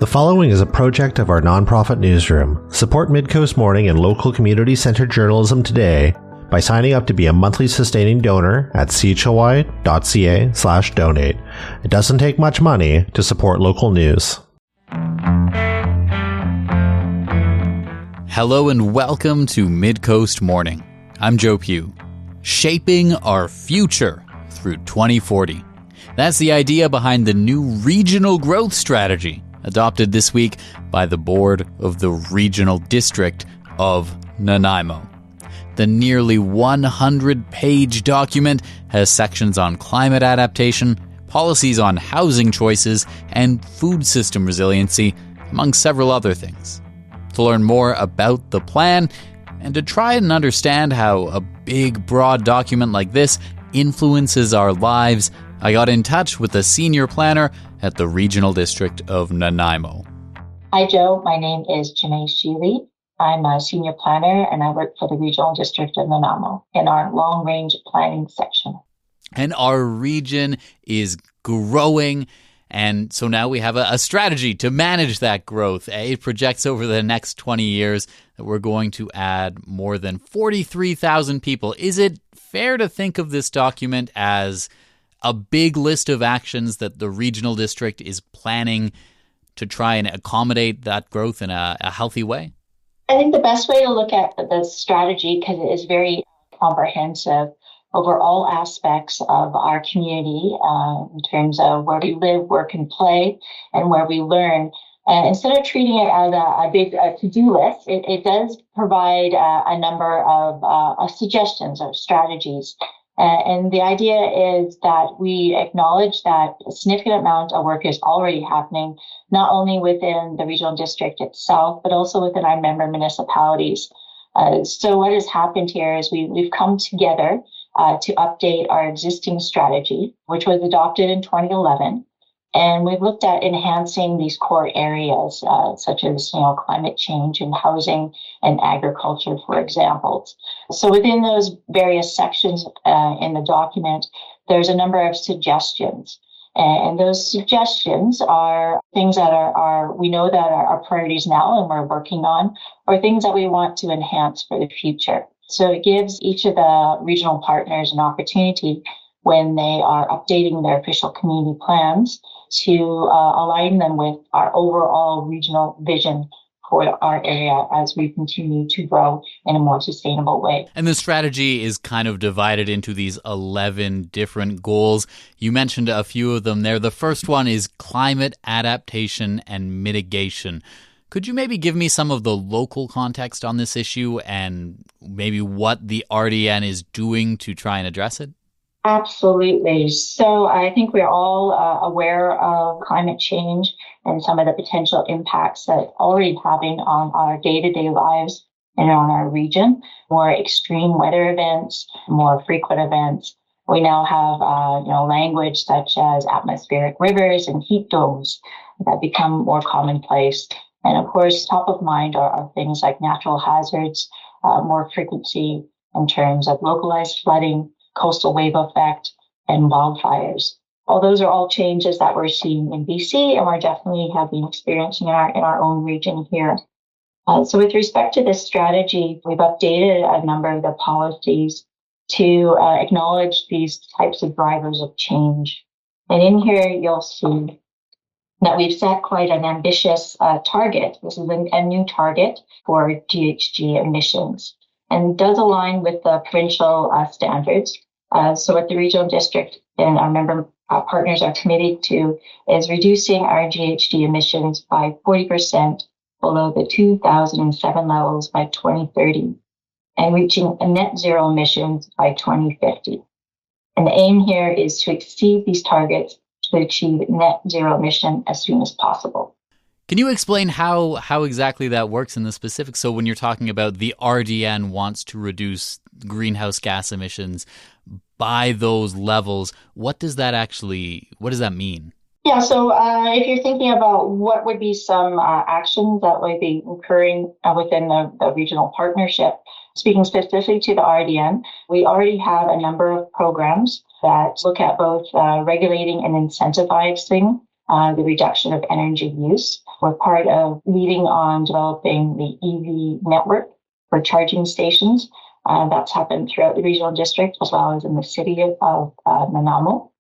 The following is a project of our nonprofit newsroom. Support Midcoast Morning and local community-centered journalism today by signing up to be a monthly sustaining donor at chly.ca/donate. It doesn't take much money to support local news. Hello and welcome to Midcoast Morning. I'm Joe Pugh. Shaping our future through 2040. That's the idea behind the new regional growth strategy adopted this week by the board of the Regional District of Nanaimo. The nearly 100-page document has sections on climate adaptation, policies on housing choices, and food system resiliency, among several other things. To learn more about the plan and to try and understand how a big, broad document like this influences our lives, I got in touch with the senior planner at the Regional District of Nanaimo. Hi, Joe. My name is Jamai Schile. I'm a senior planner and I work for the Regional District of Nanaimo in our long-range planning section. And our region is growing, and so now we have a strategy to manage that growth. It projects over the next 20 years that we're going to add more than 43,000 people. Is it fair to think of this document as a big list of actions that the regional district is planning to try and accommodate that growth in a healthy way? I think the best way to look at the strategy, because it is very comprehensive over all aspects of our community in terms of where we live, work, and play, and where we learn. Instead of treating it as a big to-do list, it does provide a number of suggestions or strategies. And the idea is that we acknowledge that a significant amount of work is already happening, not only within the regional district itself, but also within our member municipalities. So what has happened here is we've come together to update our existing strategy, which was adopted in 2011. And we've looked at enhancing these core areas, such as, climate change and housing and agriculture, for example. So within those various sections in the document, there's a number of suggestions. And those suggestions are things that we know that are priorities now and we're working on, or things that we want to enhance for the future. So it gives each of the regional partners an opportunity when they are updating their official community plans to align them with our overall regional vision for our area as we continue to grow in a more sustainable way. And the strategy is kind of divided into these 11 different goals. You mentioned a few of them there. The first one is climate adaptation and mitigation. Could you maybe give me some of the local context on this issue and maybe what the RDN is doing to try and address it? Absolutely. So I think we're all aware of climate change and some of the potential impacts that it's already having on our day-to-day lives and on our region. More extreme weather events, more frequent events. We now have language such as atmospheric rivers and heat domes that become more commonplace. And of course, top of mind are things like natural hazards, more frequency in terms of localized flooding, coastal wave effect, and wildfires. All those are all changes that we're seeing in BC, and we're definitely have been experiencing in our own region here. So with respect to this strategy, we've updated a number of the policies to acknowledge these types of drivers of change. And in here, you'll see that we've set quite an ambitious target. This is a new target for GHG emissions, and does align with the provincial standards. So what the regional district and our member partners are committed to is reducing our GHG emissions by 40% below the 2007 levels by 2030, and reaching a net zero emissions by 2050. And the aim here is to exceed these targets to achieve net zero emission as soon as possible. Can you explain how exactly that works in the specifics? So when you're talking about the RDN wants to reduce greenhouse gas emissions by those levels, what does that mean? Yeah, so if you're thinking about what would be some actions that would be occurring within the regional partnership, speaking specifically to the RDN, we already have a number of programs that look at both regulating and incentivizing the reduction of energy use. We're part of leading on developing the EV network for charging stations. That's happened throughout the regional district as well as in the city of Nanaimo.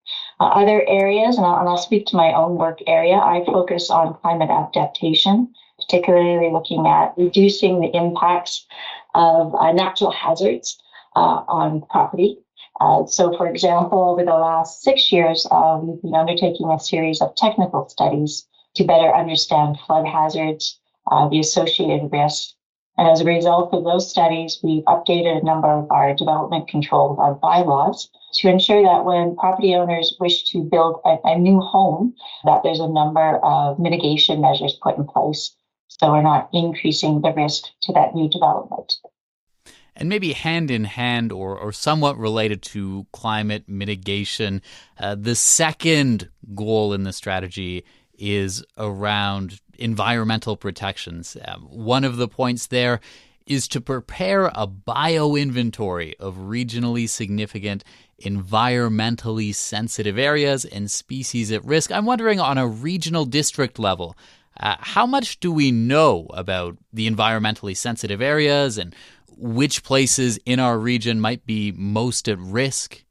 Other areas, and I'll speak to my own work area, I focus on climate adaptation, particularly looking at reducing the impacts of natural hazards on property. So, for example, over the last 6 years, we've been undertaking a series of technical studies to better understand flood hazards, the associated risks. And as a result of those studies, we've updated a number of our development control bylaws to ensure that when property owners wish to build a new home, that there's a number of mitigation measures put in place so we're not increasing the risk to that new development. And maybe hand in hand or somewhat related to climate mitigation, the second goal in the strategy is around environmental protections. One of the points there is to prepare a bioinventory of regionally significant, environmentally sensitive areas and species at risk. I'm wondering, on a regional district level, how much do we know about the environmentally sensitive areas and which places in our region might be most at risk?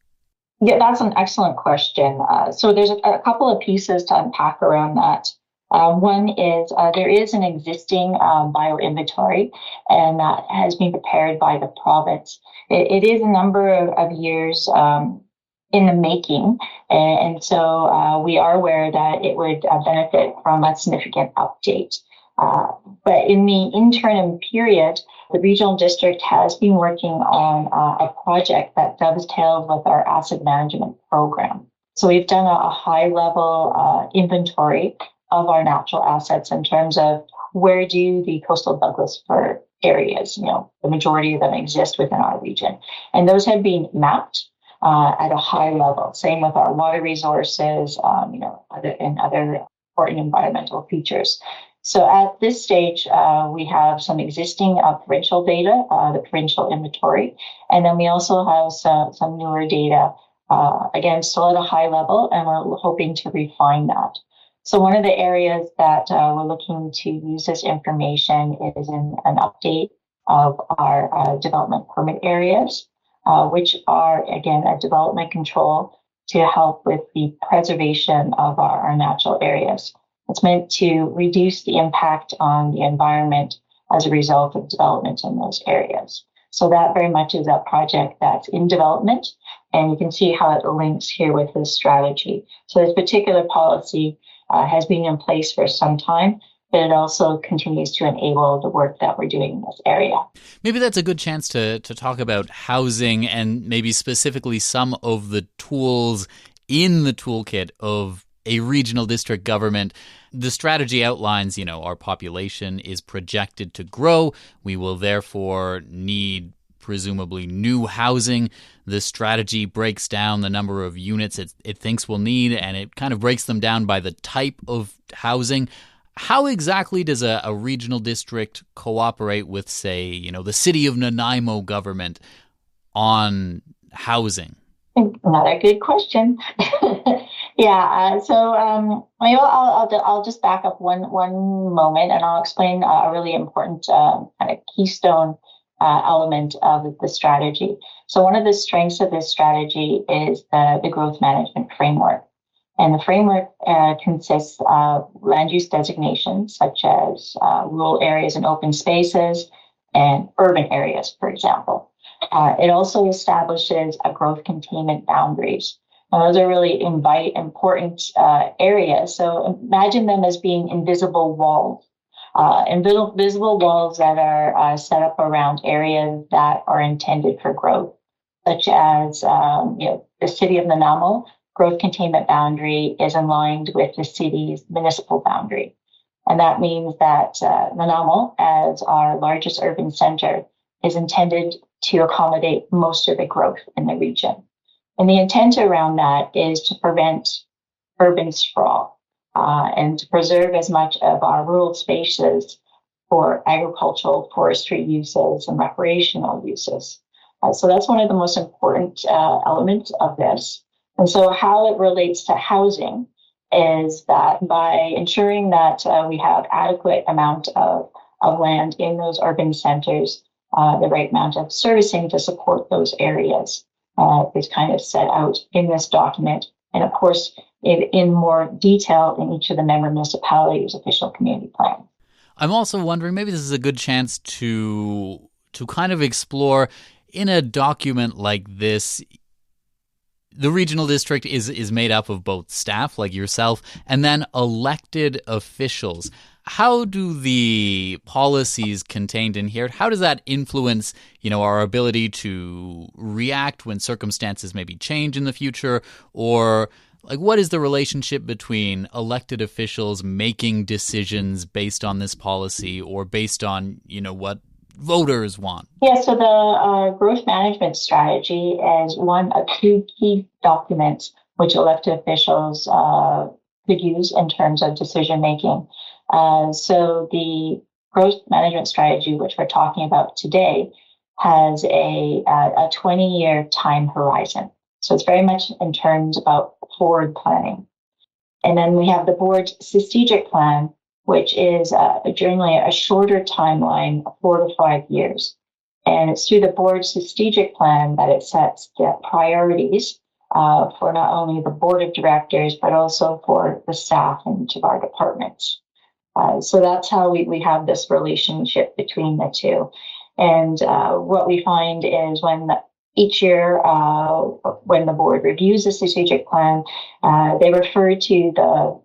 Yeah, that's an excellent question. So there's a couple of pieces to unpack around that. One is there is an existing bioinventory, and that has been prepared by the province. It is a number of years in the making, and so we are aware that it would benefit from a significant update. But in the interim period, the regional district has been working on a project that dovetails with our asset management program. So we've done a high-level inventory of our natural assets in terms of where do the coastal Douglas fir areas, the majority of them exist within our region. And those have been mapped at a high level. Same with our water resources, other important environmental features. So at this stage, we have some existing provincial data, the provincial inventory, and then we also have some newer data, again, still at a high level, and we're hoping to refine that. So one of the areas that we're looking to use this information is in an update of our development permit areas, which are, again, a development control to help with the preservation of our natural areas. It's meant to reduce the impact on the environment as a result of development in those areas. So that very much is a project that's in development, and you can see how it links here with this strategy. So this particular policy has been in place for some time, but it also continues to enable the work that we're doing in this area. Maybe that's a good chance to talk about housing and maybe specifically some of the tools in the toolkit of a regional district government. The strategy outlines, our population is projected to grow. We will therefore need presumably new housing. The strategy breaks down the number of units it thinks we'll need, and it kind of breaks them down by the type of housing. How exactly does a regional district cooperate with, say, the city of Nanaimo government on housing? Another good question. Yeah. So I'll just back up one moment, and I'll explain a really important kind of keystone element of the strategy. So one of the strengths of this strategy is the growth management framework. And the framework consists of land use designations such as rural areas and open spaces and urban areas, for example. It also establishes a growth containment boundaries. Now, those are really important areas. So imagine them as being invisible walls. Invisible walls that are set up around areas that are intended for growth, such as the city of Nanaimo growth containment boundary is aligned with the city's municipal boundary. And that means that Nanaimo, as our largest urban center, is intended to accommodate most of the growth in the region. And the intent around that is to prevent urban sprawl and to preserve as much of our rural spaces for agricultural, forestry uses, and recreational uses. So that's one of the most important elements of this. And so how it relates to housing is that by ensuring that we have adequate amount of land in those urban centers, the right amount of servicing to support those areas is kind of set out in this document. And of course, in more detail in each of the member municipalities' official community plan. I'm also wondering, maybe this is a good chance to kind of explore in a document like this. The regional district is made up of both staff like yourself and then elected officials. How do the policies contained in here, how does that influence, our ability to react when circumstances maybe change in the future? Or what is the relationship between elected officials making decisions based on this policy or based on, what voters want? Yeah, so the growth management strategy is one of two key documents which elected officials could use in terms of decision making. So the growth management strategy, which we're talking about today, has a 20-year time horizon. So it's very much in terms about forward planning. And then we have the board's strategic plan, which is generally a shorter timeline of 4 to 5 years. And it's through the board's strategic plan that it sets the priorities for not only the board of directors, but also for the staff in each of our departments. So that's how we have this relationship between the two. And what we find is each year, when the board reviews the strategic plan, they refer to the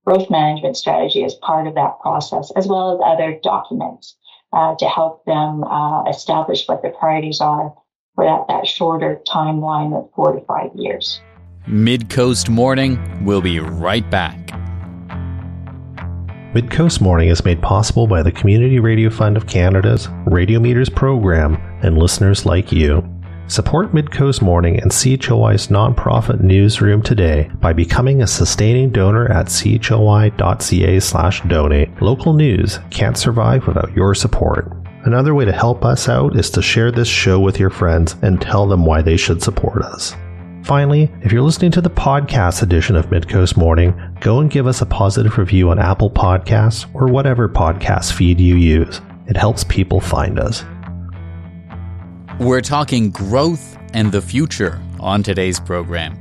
growth management strategy as part of that process, as well as other documents to help them establish what their priorities are for that shorter timeline of 4 to 5 years. Midcoast Morning will be right back. Midcoast Morning is made possible by the Community Radio Fund of Canada's Radio Meters program and listeners like you. Support Midcoast Morning and CHLY's nonprofit newsroom today by becoming a sustaining donor at chly.ca/donate. Local news can't survive without your support. Another way to help us out is to share this show with your friends and tell them why they should support us. Finally, if you're listening to the podcast edition of Midcoast Morning, go and give us a positive review on Apple Podcasts or whatever podcast feed you use. It helps people find us. We're talking growth and the future on today's program.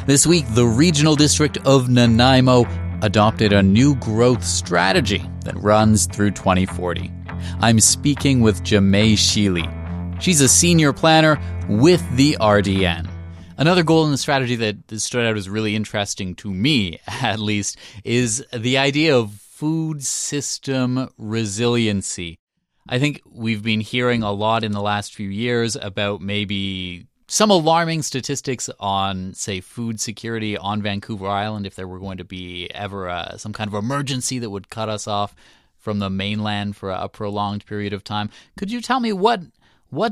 This week, the Regional District of Nanaimo adopted a new growth strategy that runs through 2040. I'm speaking with Jamai Schile. She's a senior planner with the RDN. Another goal in the strategy that stood out as really interesting to me, at least, is the idea of food system resiliency. I think we've been hearing a lot in the last few years about maybe some alarming statistics on, say, food security on Vancouver Island, if there were going to be ever some kind of emergency that would cut us off from the mainland for a prolonged period of time. Could you tell me what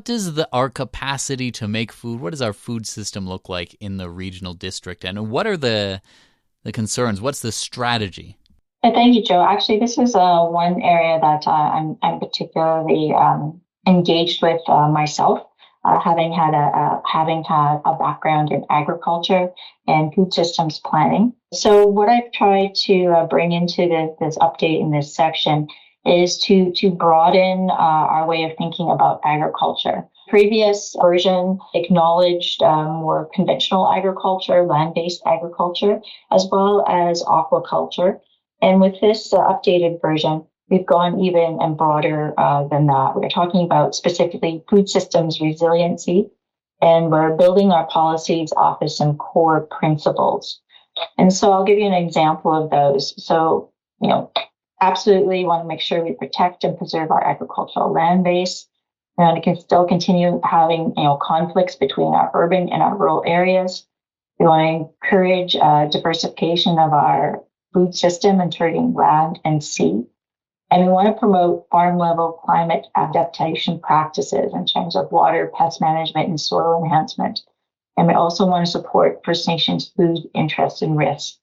does our capacity to make food, what does our food system look like in the regional district? And what are the concerns? What's the strategy? Thank you, Joe. Actually, this is one area that I'm particularly engaged with myself, having had a background in agriculture and food systems planning. So what I've tried to bring into this update in this section is to broaden our way of thinking about agriculture. Previous version acknowledged more conventional agriculture, land-based agriculture, as well as aquaculture. And with this updated version, we've gone even and broader than that. We're talking about specifically food systems resiliency, and we're building our policies off of some core principles. And so I'll give you an example of those. So, absolutely want to make sure we protect and preserve our agricultural land base. And it can still continue having, conflicts between our urban and our rural areas. We want to encourage diversification of our food system, including land and sea. And we want to promote farm-level climate adaptation practices in terms of water, pest management, and soil enhancement. And we also want to support First Nations food interests and risks.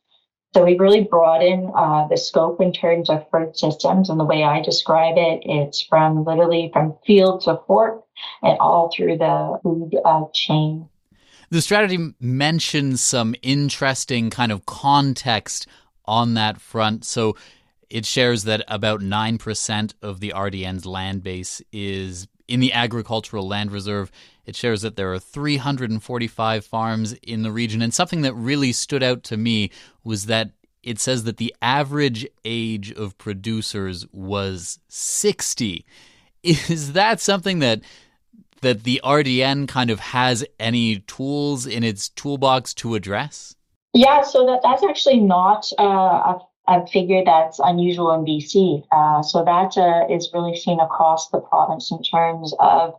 So we really broaden the scope in terms of food systems, and the way I describe it, it's literally from field to fork and all through the food chain. The strategy mentions some interesting kind of context on that front. So it shares that about 9% of the RDN's land base is in the agricultural land reserve. It shares that there are 345 farms in the region. And something that really stood out to me was that it says that the average age of producers was 60. Is that something that the RDN kind of has any tools in its toolbox to address? Yeah, so that's actually not a figure that's unusual in BC. So that is really seen across the province in terms of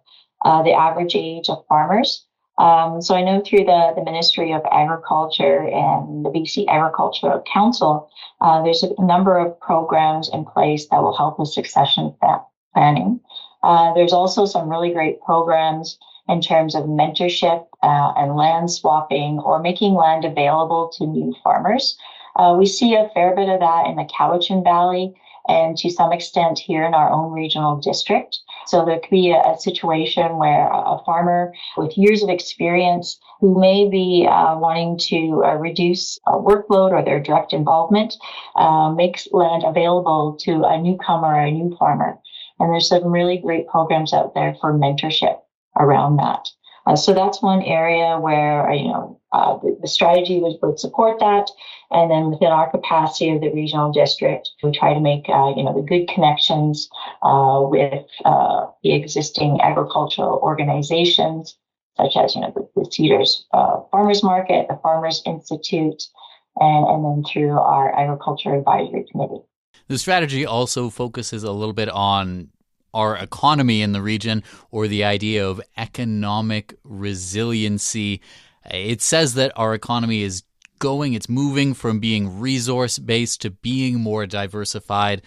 the average age of farmers. So I know through the Ministry of Agriculture and the BC Agricultural Council, there's a number of programs in place that will help with succession planning. There's also some really great programs in terms of mentorship and land swapping or making land available to new farmers. We see a fair bit of that in the Cowichan Valley and to some extent here in our own regional district. So there could be a situation where a farmer with years of experience who may be wanting to reduce workload or their direct involvement makes land available to a newcomer or a new farmer. And there's some really great programs out there for mentorship around that. So that's one area where, the strategy would support that. And then within our capacity of the regional district, we try to make, the good connections with the existing agricultural organizations, such as, the Cedars Farmers Market, the Farmers Institute, and then through our Agriculture Advisory Committee. The strategy also focuses a little bit on our economy in the region, or the idea of economic resiliency. It says that our economy is it's moving from being resource-based to being more diversified.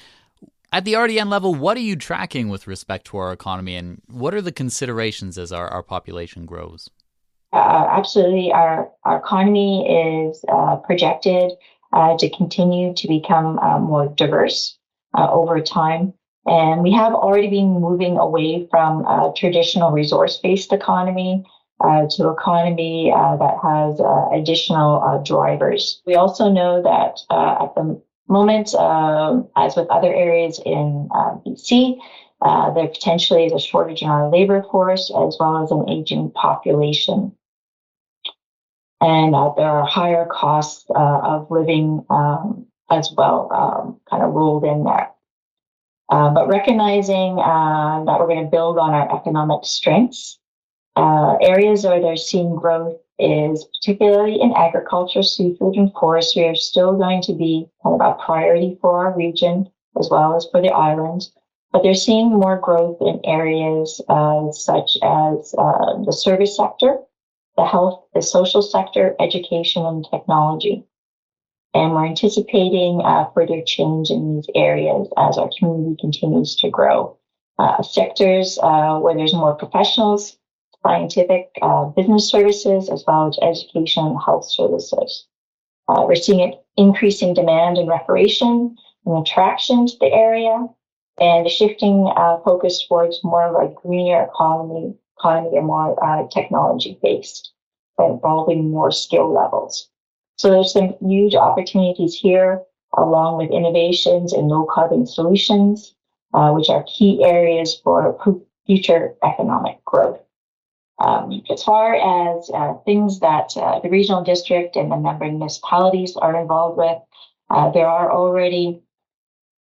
At the RDN level, what are you tracking with respect to our economy, and what are the considerations as our population grows? Absolutely. Our economy is projected to continue to become more diverse over time. And we have already been moving away from a traditional resource-based economy to economy that has additional drivers. We also know that at the moment, as with other areas in BC, there potentially is a shortage in our labor force as well as an aging population. And there are higher costs of living as well, kind of rolled in there. But recognizing that we're going to build on our economic strengths, areas where they're seeing growth is particularly in agriculture, seafood, and forestry are still going to be kind of a priority for our region as well as for the island. But they're seeing more growth in areas such as the service sector, the health, the social sector, education, and technology. And we're anticipating further change in these areas as our community continues to grow. Sectors where there's more professionals, scientific, business services, as well as education and health services. We're seeing an increasing demand in recreation and attraction to the area, and a shifting focus towards more of a greener economy and more technology-based, involving more skill levels. So there's some huge opportunities here, along with innovations in low-carbon solutions, which are key areas for future economic growth. As far as things that the regional district and the member municipalities are involved with, there are already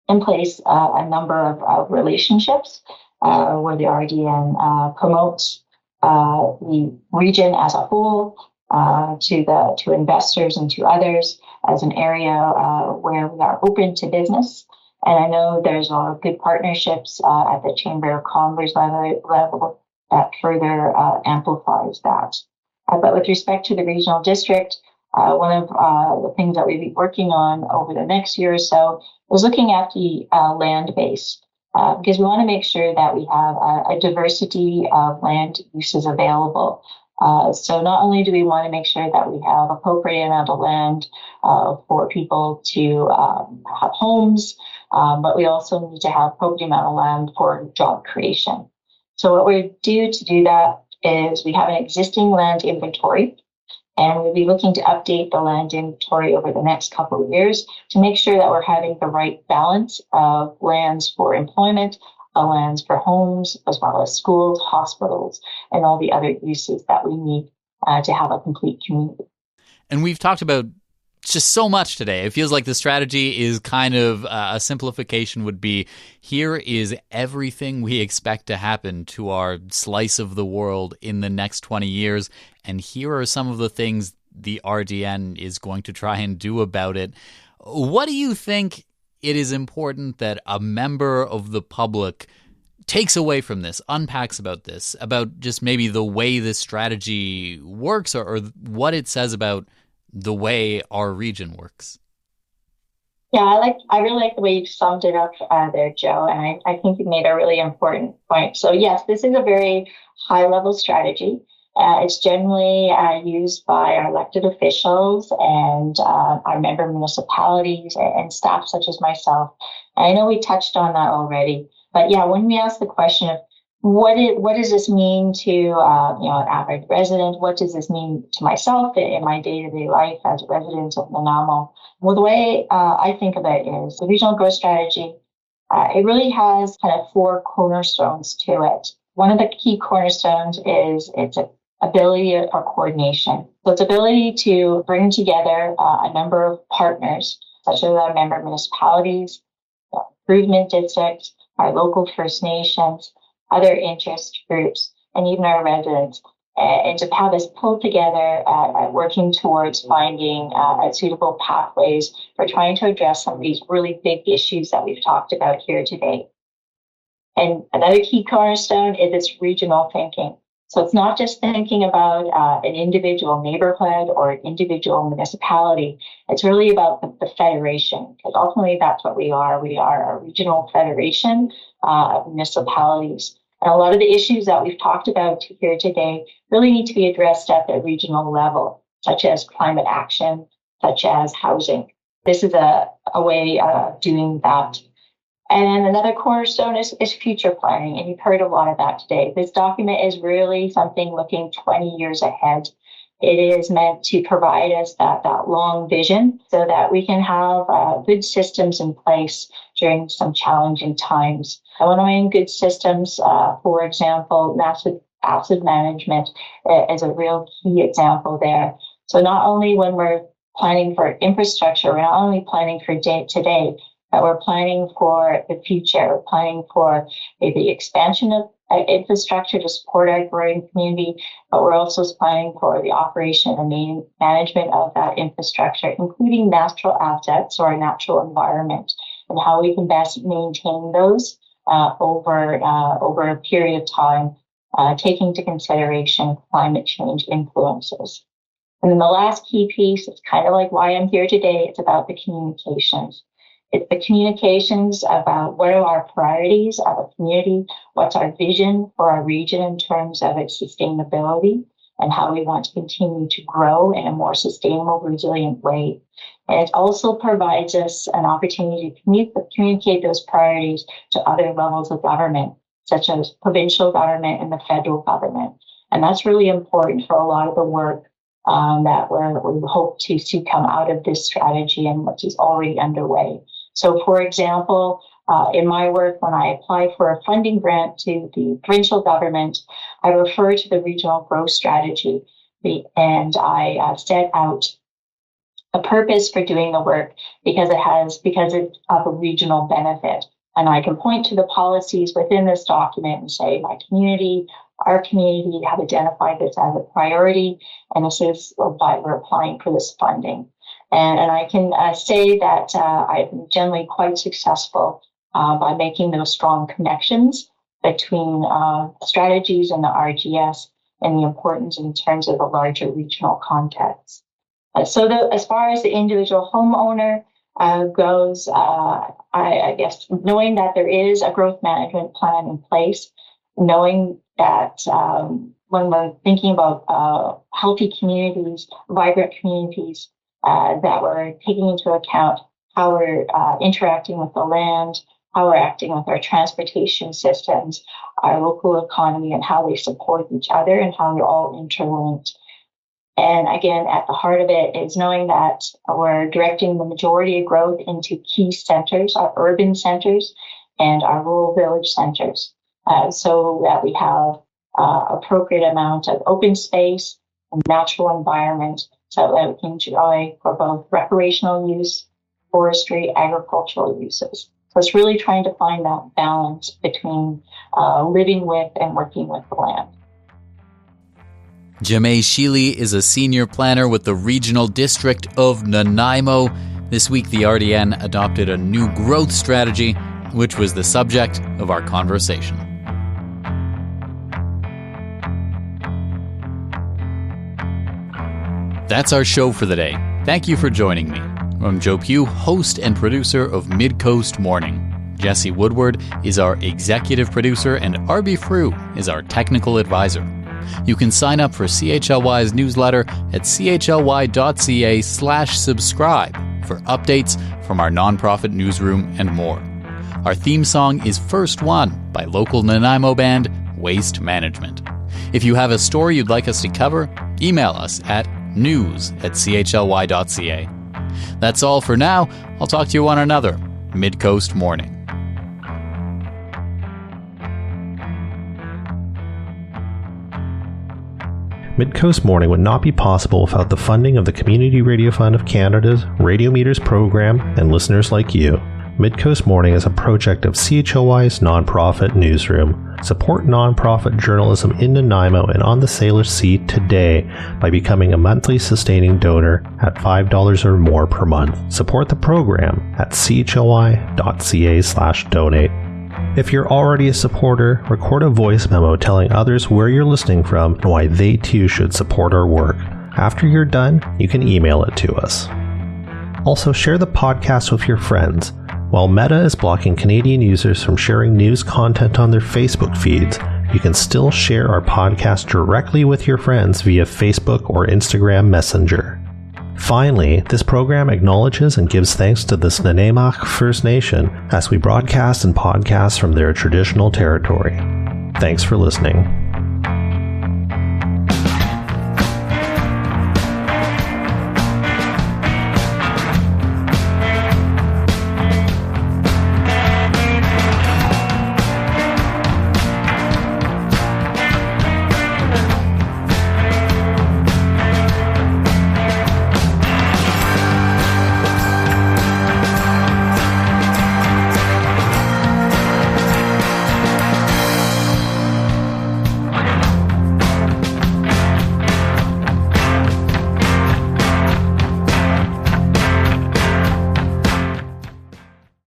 in place a number of relationships where the RDN promotes the region as a whole to investors and to others as an area where we are open to business. And I know there's a lot of good partnerships at the Chamber of Commerce level that further amplifies that. But with respect to the regional district, one of the things that we'll be working on over the next year or so is looking at the land base, because we want to make sure that we have a diversity of land uses available. So not only do we want to make sure that we have appropriate amount of land for people to have homes, but we also need to have appropriate amount of land for job creation. So what we do to do that is we have an existing land inventory And we'll be looking to update the land inventory over the next couple of years to make sure that we're having the right balance of lands for employment, lands for homes, as well as schools, hospitals, and all the other uses that we need to have a complete community. And we've talked about just so much today. It feels like the strategy is kind of a simplification would be, here is everything we expect to happen to our slice of the world in the next 20 years. And here are some of the things the RDN is going to try and do about it. What do you think it is important that a member of the public takes away from this, unpacks about this, about just maybe the way this strategy works, or what it says about the way our region works? Yeah, I really like the way you summed it up there, Joe. And I think you made a really important point. So yes, this is a very high level strategy. It's generally used by our elected officials and our member municipalities and staff such as myself. And I know we touched on that already, but yeah, when we ask the question of what does this mean to an average resident? What does this mean to myself in my day-to-day life as a resident of Nanaimo? Well, the way I think of it is the regional growth strategy. It really has kind of four cornerstones to it. One of the key cornerstones is its ability or coordination. So its ability to bring together a number of partners, such as our member municipalities, improvement districts, our local First Nations, other interest groups, and even our residents, and to have us pull together working towards finding suitable pathways for trying to address some of these really big issues that we've talked about here today. And another key cornerstone is its regional thinking. So it's not just thinking about an individual neighborhood or an individual municipality. It's really about the federation, because ultimately that's what we are. We are a regional federation of municipalities. And a lot of the issues that we've talked about here today really need to be addressed at the regional level, such as climate action, such as housing. This is a way of doing that. And another cornerstone is future planning. And you've heard a lot of that today. This document is really something looking 20 years ahead. It is meant to provide us that long vision so that we can have good systems in place during some challenging times. And when I mean good systems, for example, asset management is a real key example there. So not only when we're planning for infrastructure, we're not only planning for today, but we're planning for the future. We're planning for the expansion of infrastructure to support our growing community, but we're also planning for the operation and management of that infrastructure, including natural assets or natural environment, and how we can best maintain those over a period of time, taking into consideration climate change influences. And then the last key piece, it's kind of like why I'm here today, it's about the communications. It's the communications about what are our priorities of a community, what's our vision for our region in terms of its sustainability, and how we want to continue to grow in a more sustainable, resilient way. And it also provides us an opportunity to communicate those priorities to other levels of government, such as provincial government and the federal government. And that's really important for a lot of the work that we hope to see come out of this strategy and which is already underway. So, for example, in my work, when I apply for a funding grant to the provincial government, I refer to the regional growth strategy, and I set out a purpose for doing the work because it's of a regional benefit. And I can point to the policies within this document and say, our community have identified this as a priority, and this is why we're applying for this funding. And I can say that I've been generally quite successful by making those strong connections between strategies and the RGS and the importance in terms of the larger regional context. As far as the individual homeowner goes, I guess knowing that there is a growth management plan in place, knowing that when we're thinking about healthy communities, vibrant communities, that we're taking into account how we're interacting with the land, how we're acting with our transportation systems, our local economy, and how we support each other and how we're all interlinked. And again, at the heart of it is knowing that we're directing the majority of growth into key centers, our urban centers and our rural village centers, so that we have appropriate amount of open space and natural environment so that we can enjoy for both recreational use, forestry, agricultural uses. So it's really trying to find that balance between living with and working with the land. Jamai Schile is a senior planner with the Regional District of Nanaimo. This week, the RDN adopted a new growth strategy, which was the subject of our conversation. That's our show for the day. Thank you for joining me. I'm Joe Pugh, host and producer of Midcoast Morning. Jesse Woodward is our executive producer, and RB Frew is our technical advisor. You can sign up for CHLY's newsletter at chly.ca/subscribe for updates from our nonprofit newsroom and more. Our theme song is First One by local Nanaimo band Waste Management. If you have a story you'd like us to cover, email us at news@chly.ca. That's all for now. I'll talk to you on another Midcoast Morning. Midcoast Morning would not be possible without the funding of the Community Radio Fund of Canada's Radio Meters program and listeners like you. Midcoast Morning is a project of CHLY's nonprofit newsroom. Support nonprofit journalism in Nanaimo and on the Salish Sea today by becoming a monthly sustaining donor at $5 or more per month. Support the program at chly.ca/donate. If you're already a supporter, record a voice memo telling others where you're listening from and why they too should support our work. After you're done, you can email it to us. Also, share the podcast with your friends. While Meta is blocking Canadian users from sharing news content on their Facebook feeds, you can still share our podcast directly with your friends via Facebook or Instagram Messenger. Finally, this program acknowledges and gives thanks to the Snuneymuxw First Nation as we broadcast and podcast from their traditional territory. Thanks for listening.